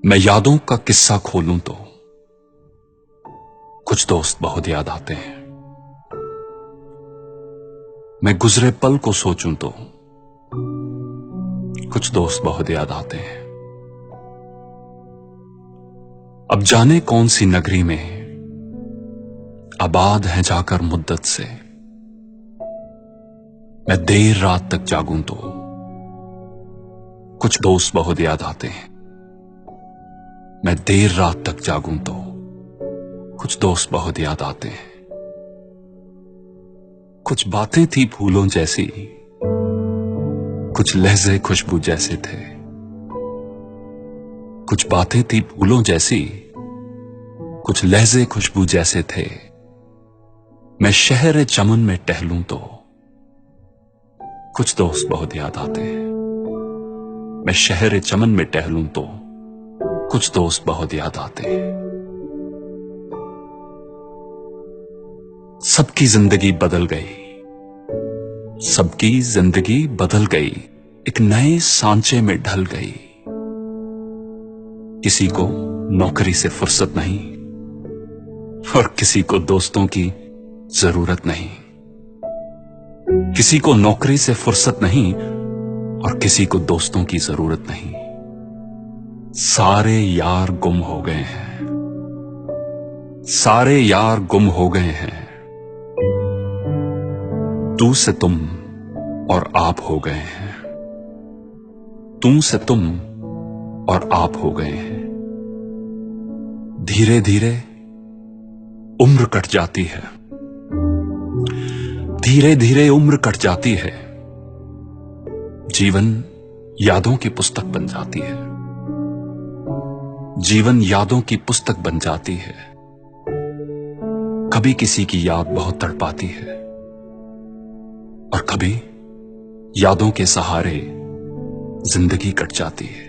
मैं यादों का किस्सा खोलूं तो कुछ दोस्त बहुत याद आते हैं। मैं गुजरे पल को सोचूं तो कुछ दोस्त बहुत याद आते हैं। अब जाने कौन सी नगरी में आबाद है जाकर मुद्दत से, मैं देर रात तक जागूं तो कुछ दोस्त बहुत याद आते हैं। मैं देर रात तक जागूं तो कुछ दोस्त बहुत याद आते हैं। कुछ बातें थी फूलों जैसी, कुछ लहजे खुशबू जैसे थे। कुछ बातें थी फूलों जैसी, कुछ लहजे खुशबू जैसे थे। मैं शहर चमन में टहलूं तो कुछ दोस्त बहुत याद आते हैं। मैं शहर चमन में टहलूं तो कुछ दोस्त बहुत याद आते हैं। सबकी जिंदगी बदल गई, सबकी जिंदगी बदल गई, एक नए सांचे में ढल गई। किसी को नौकरी से फुर्सत नहीं और किसी को दोस्तों की जरूरत नहीं। किसी को नौकरी से फुर्सत नहीं और किसी को दोस्तों की जरूरत नहीं। सारे यार गुम हो गए हैं, सारे यार गुम हो गए हैं। तू से तुम और आप हो गए हैं। तू से तुम और आप हो गए हैं। धीरे धीरे उम्र कट जाती है, धीरे धीरे उम्र कट जाती है। जीवन यादों की पुस्तक बन जाती है, जीवन यादों की पुस्तक बन जाती है। कभी किसी की याद बहुत तड़पाती है और कभी यादों के सहारे जिंदगी कट जाती है।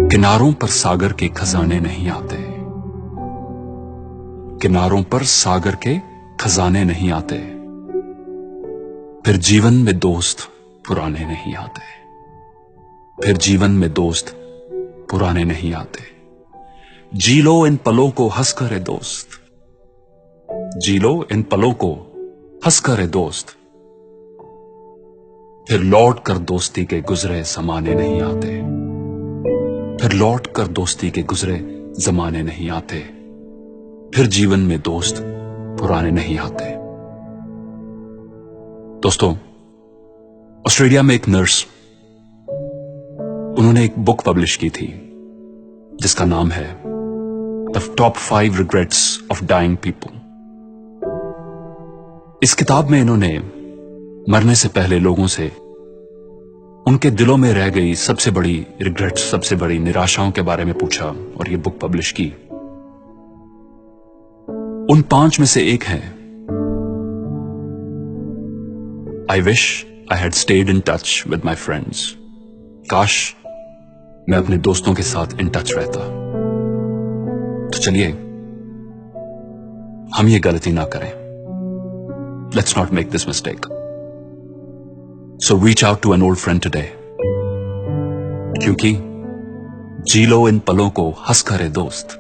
किनारों पर सागर के खजाने नहीं आते, किनारों पर सागर के खजाने नहीं आते। फिर जीवन में दोस्त पुराने नहीं आते, फिर जीवन में दोस्त पुराने नहीं आते। जी लो इन पलों को हंस कर ए दोस्त, जी लो इन पलों को हंस कर ए दोस्त। फिर लौट कर दोस्ती के गुजरे जमाने नहीं आते, फिर लौट कर दोस्ती के गुजरे जमाने नहीं आते। फिर जीवन में दोस्त पुराने नहीं आते। दोस्तों, ऑस्ट्रेलिया में एक नर्स, उन्होंने एक बुक पब्लिश की थी जिसका नाम है the top 5 regrets of dying people. इस किताब में इन्होंने मरने से पहले लोगों से उनके दिलों में रह गई सबसे बड़ी रिग्रेट्स, सबसे बड़ी निराशाओं के बारे में पूछा और ये बुक पब्लिश की। उन 5 में से एक है, I wish I had stayed in touch with my friends. काश मैं अपने दोस्तों के साथ इन टच रहता। तो चलिए हम ये गलती ना करें। Let's not make this mistake. So reach out to an old friend today, क्योंकि जी लो इन पलों को हंस करे दोस्त,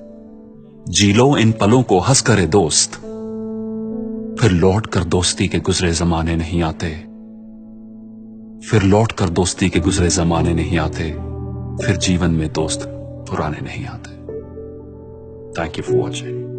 जी लो इन पलों को हंस करे दोस्त। फिर लौट कर दोस्ती के गुजरे जमाने नहीं आते, फिर लौट कर दोस्ती के गुजरे जमाने नहीं आते। फिर जीवन में दोस्त पुराने नहीं आते। Thank you for watching.